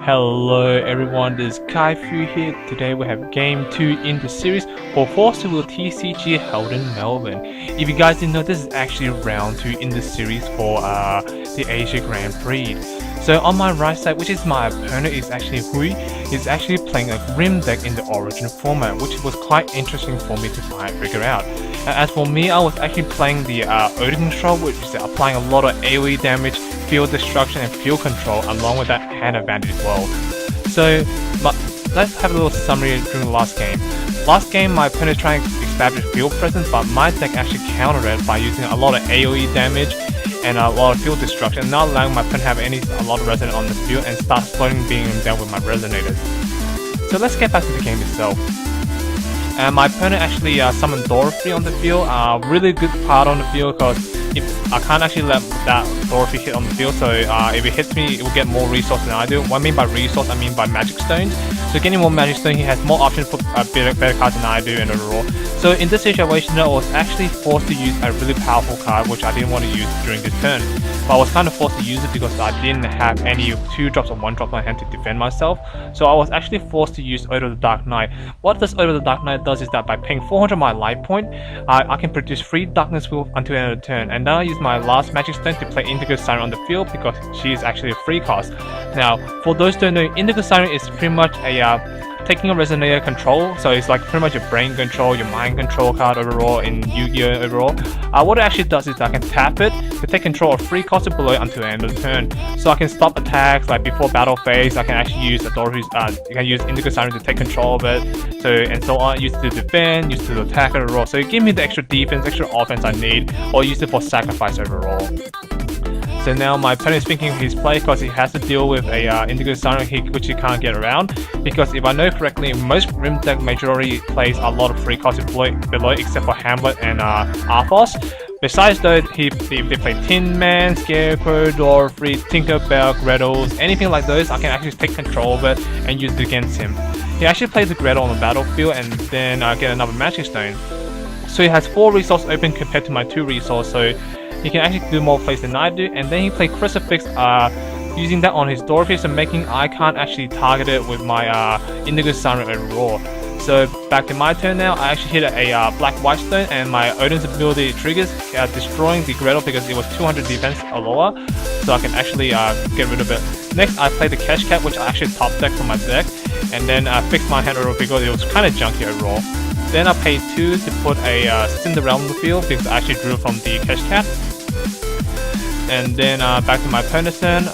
Hello everyone, this is Kaifu here. Today we have game 2 in the series for FoWTCG held in Melbourne. If you guys didn't know, this is actually round 2 in the series for the Asia Grand Prix. So on my right side, which is my opponent, is actually Hui. He's actually playing a Grimm deck in the original format, which was quite interesting for me to figure out. As for me, I was actually playing the Odin control, which is applying a lot of AoE damage, field destruction and field control, along with that hand advantage as well. So let's have a little summary during the last game. Last game, my opponent trying to establish field presence, but my deck actually countered it by using a lot of AoE damage and a lot of field destruction, not allowing my opponent to have a lot of resonance on the field and start slowing being down with my resonators. So let's get back to the game itself. And my opponent actually summoned Dorothy on the field, really good part on the field because I can't actually let that Dorothy hit on the field, so if it hits me, it will get more resource than I do. What I mean by resource, I mean by magic stones. So getting more magic stones, he has more options for better cards than I do in overall. So in this situation, I was actually forced to use a really powerful card, which I didn't want to use during this turn. But I was kind of forced to use it because I didn't have any 2 drops or 1 drop on hand to defend myself. So I was actually forced to use Odo the Dark Knight. What this Odo the Dark Knight does is that by paying 400 of my life point, I can produce 3 Darkness Wolf until the end of the turn. And then I use my last magic stone to play Indigo Siren on the field because she is actually a free cost. Now, for those who don't know, Indigo Siren is pretty much a taking a resonator control, so it's like pretty much your brain control, your mind control card overall in Yu-Gi-Oh! Overall. What it actually does is I can tap it to take control of 3 costs below until the end of the turn. So I can stop attacks like before battle phase. I can actually use you can use Indigo Siren to take control of it. So and so on. Use it to defend, use it to attack overall. So it gives me the extra defense, extra offense I need, or use it for sacrifice overall. So now my opponent is thinking of his play because he has to deal with a Indigo Siren which he can't get around. Because if I know correctly, most Grimm deck majority plays a lot of free costs below except for Hamlet and Arthos. Besides though, if they play Tin Man, Scarecrow, Dorothy, Tinkerbell, Grettles, anything like those, I can actually take control of it and use it against him. He actually plays the Gretel on the battlefield and then get another Magic Stone. So he has 4 resources open compared to my 2 resources, so he can actually do more plays than I do. And then he played Crucifix, using that on his Dorothy, so making I can't actually target it with my Indigo Siren overall. So back to my turn now. I actually hit a black-white stone and my Odin's ability triggers, destroying the Gretel because it was 200 defense or lower, so I can actually get rid of it. Next, I played the Cash Cat, which I actually top deck from my deck, and then fixed my hand overall because it was kind of junky overall. Then I paid 2 to put a Cinderella on the field because I actually drew from the Cash Cat. And then back to my opponent's turn.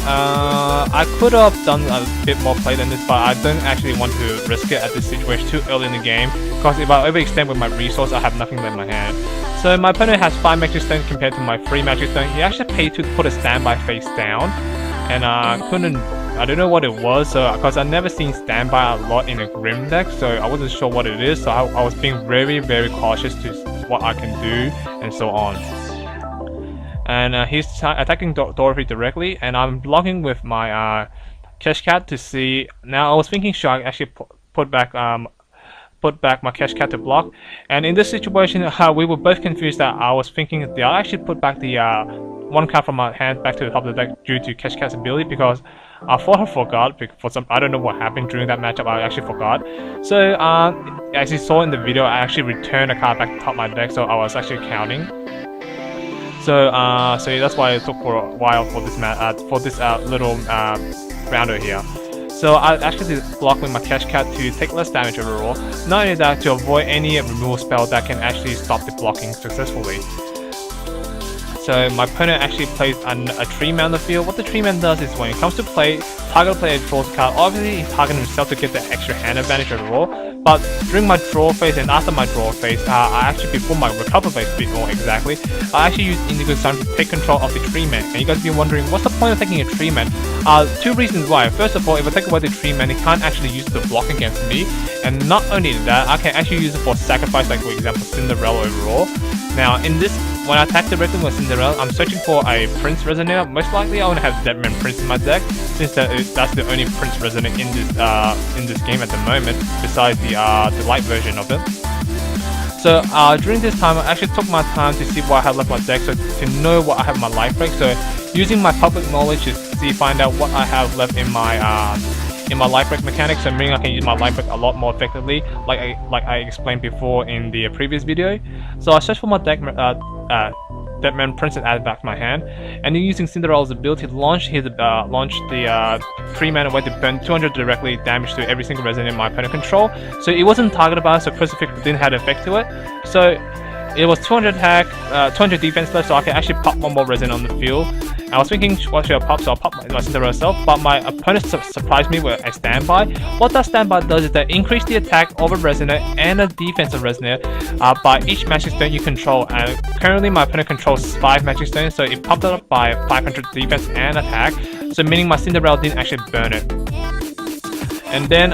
I could have done a bit more play than this, but I don't actually want to risk it at this situation too early in the game, because if I overextend with my resource, I have nothing left in my hand. So my opponent has 5 Magic Stones compared to my 3 Magic Stones. He actually paid 2 to put a standby face down, and I don't know what it was, so because I've never seen standby a lot in a Grimm deck, so I wasn't sure what it is, so I was being very cautious to what I can do and so on. And he's attacking Dorothy directly, and I'm blocking with my Cash Cat to see. Now I was thinking, should I actually put back my Cash Cat to block? And in this situation, we were both confused. That I was thinking, did I actually put back the 1 card from my hand back to the top of the deck due to Cash Cat's ability? Because I thought I forgot. I don't know what happened during that matchup. I actually forgot. So as you saw in the video, I actually returned a card back to the top of my deck, so I was actually counting. So that's why it took for a while for this little rounder here. So I actually block with my Cash Cat to take less damage overall. Not only that, to avoid any removal spell that can actually stop the blocking successfully. So my opponent actually plays a Tree Man on the field. What the Tree Man does is when it comes to play, target player draws a card. Obviously, he's targeting himself to get the extra hand advantage overall. But during my draw phase and after my draw phase, I actually, before my recover phase, more exactly, I actually use Indigo Siren to take control of the Tree Man. And you guys be wondering, what's the point of taking a Tree Man? 2 reasons why. First of all, if I take away the Tree Man, he can't actually use the block against me. And not only that, I can actually use it for sacrifice, like for example Cinderella overall. Now in this, when I attack directly with Cinderella, I'm searching for a Prince Resonator. Most likely I want to have Deadman Prince in my deck, since that's the only Prince Resonator in this game at the moment, besides the light version of it. So during this time, I actually took my time to see what I had left my deck, so to know what I have in my life break. So using my public knowledge to see, find out what I have left in my life break mechanics, so meaning I can use my life break a lot more effectively, like I explained before in the previous video. So I searched for my Deadman Prince and added back to my hand, and then using Cinderella's ability to launch the 3-mana way to burn 200 directly damage to every single resident in my opponent control. So it wasn't targeted by, so Crucifix didn't have an effect to it. So it was 200 attack, 200 defense left, so I can actually pop one more resident on the field. I was thinking, what should I pop? So I'll pop my Cinderella self, but my opponent surprised me with a standby. What that standby does is that increase the attack of a resident and a defense of resident by each magic stone you control. And currently my opponent controls 5 magic stones, so it popped it up by 500 defense and attack. So meaning my Cinderella didn't actually burn it. And then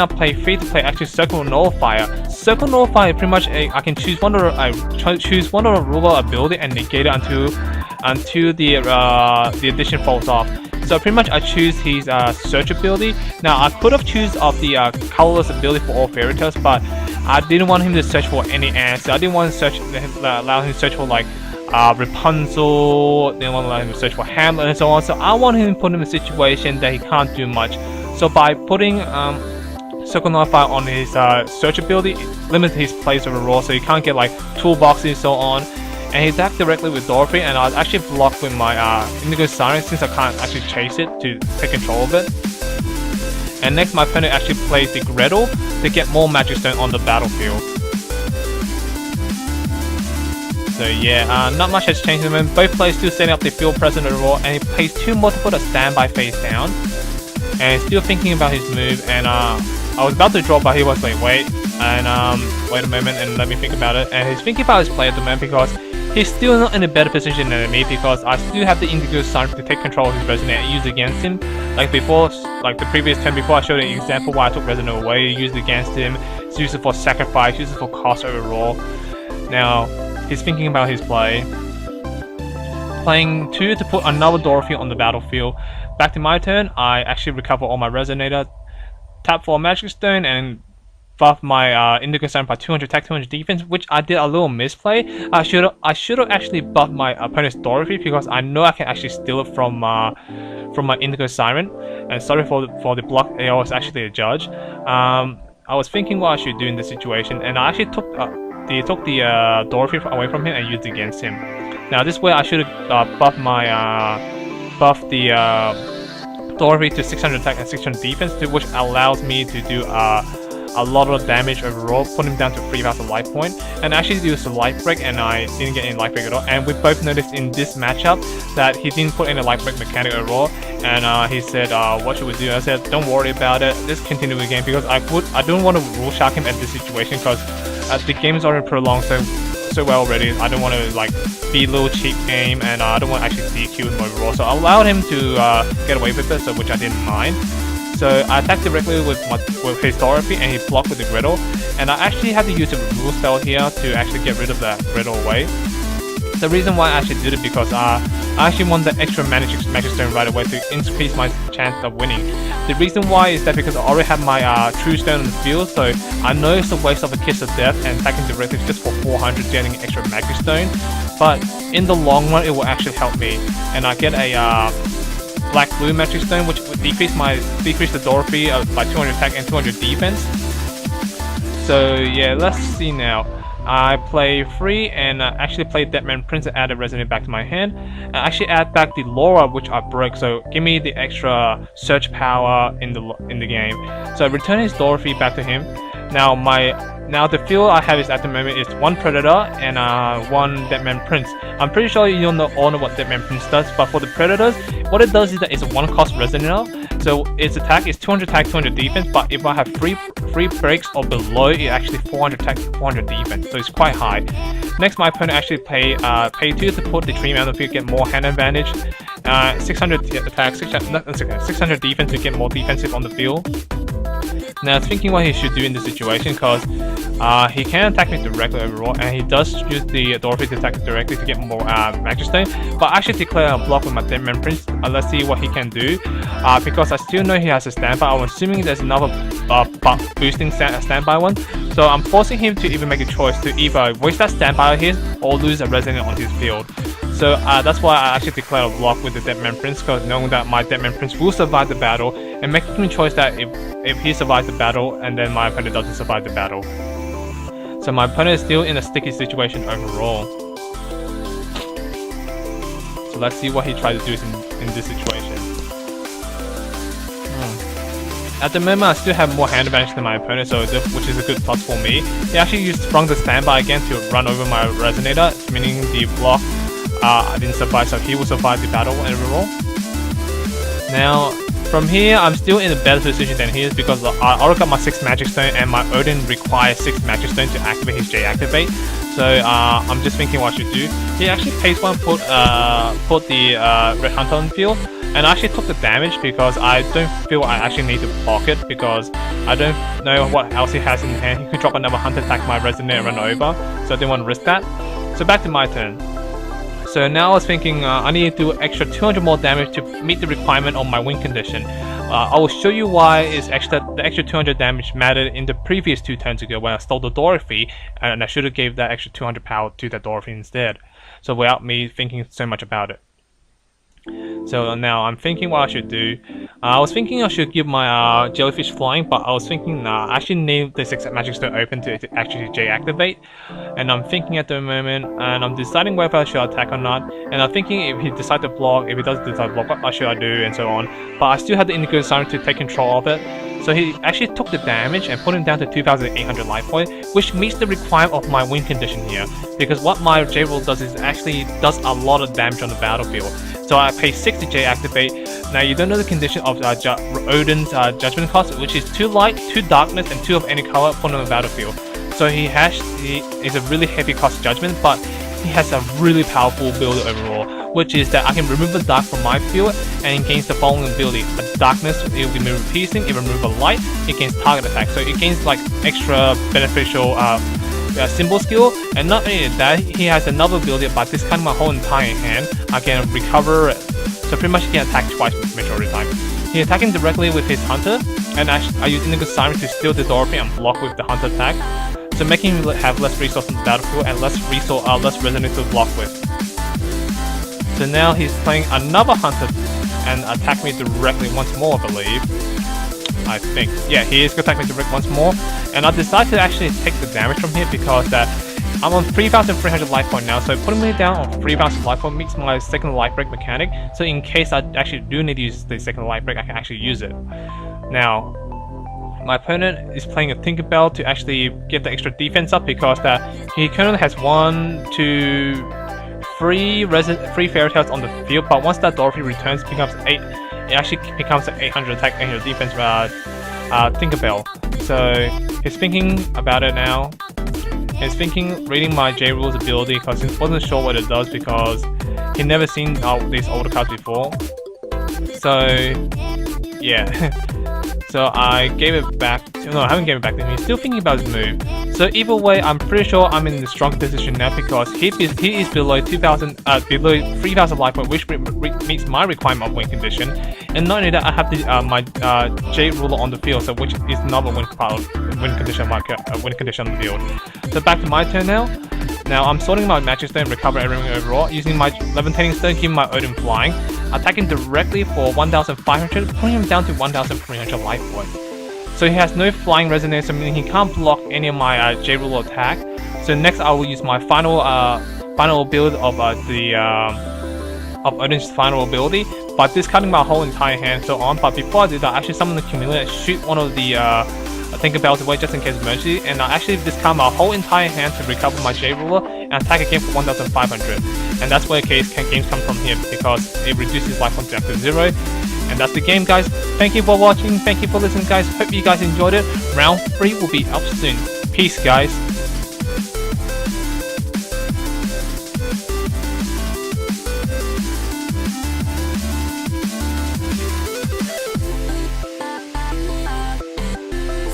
I play free to play actually Circle Nullifier. Circle Nullifier pretty much I can choose one of the ruler ability and negate it until the addition falls off. So pretty much I choose his search ability. Now I could have choose of the colorless ability for all fairy tales, but I didn't want him to search for any answer. I didn't want to allow him to search for like Rapunzel. Didn't want to allow him to search for Hamlet and so on. So I want him to put him in a situation that he can't do much. So by putting Circle Nullifier on his search ability, it limits his plays overall, so you can't get like toolboxes and so on. And he attacked directly with Dorothy, and I was actually blocked with my Indigo Siren since I can't actually chase it to take control of it. And next my opponent actually plays the Gretel to get more Magic Stone on the battlefield. So yeah, not much has changed. Both players still setting up the field presence overall, and he plays 2 more to put a standby face down. And still thinking about his move, and I was about to draw, but he was like, wait a moment and let me think about it. And he's thinking about his play at the moment because he's still not in a better position than me, because I still have the Indigo Siren to take control of his resident and use against him. Like before, like the previous turn before, I showed an example where I took resident away, used it against him, use it for sacrifice, use it for cost overall. Now he's thinking about his play, playing 2 to put another Dorothy on the battlefield. Back to my turn, I actually recover all my Resonator, tap for a Magic Stone, and buff my Indigo Siren by 200 attack, 200 defense, which I did a little misplay. I should have actually buffed my opponent's Dorothy, because I know I can actually steal it from my Indigo Siren. And sorry for the block, I was actually a judge. I was thinking what I should do in this situation, and I actually took the Dorothy away from him and used it against him. Now this way I should have buffed the Dorothy to 600 attack and 600 defense, which allows me to do a lot of damage overall, put him down to 3000 life point, and actually use a life break, and I didn't get any life break at all. And we both noticed in this matchup that he didn't put any life break mechanic overall, and he said, what should we do? I said, don't worry about it, let's continue the game, because I don't want to rule shock him at this situation, because the game is already prolonged so well already. I don't want to like be a little cheap game, and I don't want to actually DQ him overall. So I allowed him to get away with it, so which I didn't mind. So I attacked directly with his Dorothy, and he blocked with the Gretel. And I actually had to use a removal spell here to actually get rid of that Gretel away. The reason why I actually did it because I actually want the extra Magic Stone right away to increase my chance of winning. The reason why is that because I already have my True Stone on the field, so I know it's a waste of a Kiss of Death and attacking directly just for 400 getting an extra Magic Stone. But in the long run it will actually help me, and I get a Black-Blue Magic Stone, which would decrease the Dorothy by 200 attack and 200 defense. So yeah, let's see now. I play free and actually play Deadman Prince and add a Resident back to my hand. I actually add back the Laura, which I broke, so give me the extra search power in the game. So I return his Dorothy back to him. Now the field I have is at the moment is 1 Predator and 1 Deadman Prince. I'm pretty sure you don't all know what Deadman Prince does, but for the Predators, what it does is that it's a 1-cost Resonator. So its attack is 200 attack, 200 defense, but if I have 3 breaks or below, it actually 400 attack, 400 defense, so it's quite high. Next, my opponent actually pay 2 to put the 3 mana field, get more hand advantage, 600 attack, 600 defense to get more defensive on the field. Now, I was thinking what he should do in this situation, because he can attack me directly overall, and he does use the Dorothy to attack directly to get more Magic Stone. But I actually declare a block with my Deadman Prince. Let's see what he can do. Because I still know he has a standby, I'm assuming there's another boosting standby one. So I'm forcing him to either make a choice to either waste that standby of his or lose a Resident on his field. So that's why I actually declared a block with the Deadman Prince, because knowing that my Deadman Prince will survive the battle, and making a choice that if he survives the battle and then my opponent doesn't survive the battle. So my opponent is still in a sticky situation overall. So let's see what he tries to do in this situation. At the moment, I still have more hand advantage than my opponent, so which is a good plus for me. He actually used sprung the standby again to run over my resonator, meaning the block I didn't survive, so he will survive the battle overall. Now, from here, I'm still in a better position than he is because I already got my 6 Magic Stone and my Odin requires 6 Magic Stone to activate his J activate. So I'm just thinking what I should do. He actually pays 1, put the Red Hunter on the field, and I actually took the damage because I don't feel I actually need to block it because I don't know what else he has in hand. He could drop another Hunter attack my Resonator and run over, so I didn't want to risk that. So back to my turn. So now I was thinking I need to do extra 200 more damage to meet the requirement of my win condition. I will show you why the extra 200 damage mattered in the previous 2 turns ago when I stole the Dorothy, and I should have gave that extra 200 power to that Dorothy instead. So without me thinking so much about it. So now I'm thinking what I should do. I was thinking I should give my Jellyfish Flying, but I was thinking nah, I actually need the 6 Magic Stone open to actually J activate. And I'm thinking at the moment, and I'm deciding whether I should attack or not. And I'm thinking if he decides to block, if he does decide to block, what should I do, and so on. But I still had the Indigo Siren to take control of it. So he actually took the damage and put him down to 2,800 life point, which meets the requirement of my win condition here. Because what my J roll does is actually does a lot of damage on the battlefield. So I pay 6 to J activate. Now you don't know the condition of Odin's judgment cost, which is 2 light, 2 darkness, and 2 of any color put on the battlefield. So he is a really heavy cost judgment, but he has a really powerful build overall, which is that I can remove a dark from my field and it gains the following ability. A darkness, it will remove piercing, it will remove a light, it gains target attack. So it gains like extra beneficial symbol skill, and not only that, he has another ability by discarding my whole entire hand, I can recover it. So pretty much he can attack twice majority of the time. He attacking directly with his Hunter, and I use Indigo Siren to steal the Dorothy and block with the Hunter attack. So making him have less resource on the battlefield and less resonance to block with. So now he's playing another Hunter and attack me directly once more, I believe. I think. Yeah, he is going to attack me directly once more. And I decided to actually take the damage from here because I'm on 3,300 life point now, so putting me down on 3,000 life point makes my second life break mechanic, so in case I actually do need to use the second life break, I can actually use it. Now, my opponent is playing a Tinkerbell to actually get the extra defense up because he currently has 1, 2, 3 Fairy Tales on the field, but once that Dorothy returns, it becomes 8. It actually becomes an 800 attack, 800 defense Tinkerbell. So he's thinking about it now. He's thinking, reading my J Rules ability because he wasn't sure what it does because he never seen these older cards before. So yeah. So I gave it back. No, I haven't given it back to him. He's still thinking about his move. So either way, I'm pretty sure I'm in the strong position now because he is below 2,000, below 3,000 life point, which meets my requirement of win condition. And not only that, I have the my J ruler on the field, so which is another win condition on the field. So back to my turn now. Now I'm sorting my Magic Stone, recover everything overall, using my Levitating Stone, giving my Odin Flying, attacking directly for 1,500, putting him down to 1,300 life points. So he has no Flying Resonance, so meaning he can't block any of my J Ruler attack. So next I will use my final build of Odin's final ability by discarding my whole entire hand and so on. But before I do that, I actually summon the Chameleon and shoot one of the Tinkerbells away just in case of emergency, and I actually discard my whole entire hand to recover my J Ruler and attack again for 1,500. And that's where games come from here because it reduces life points down to 0. And that's the game, guys. Thank you for watching. Thank you for listening, guys. Hope you guys enjoyed it. Round 3 will be up soon. Peace, guys.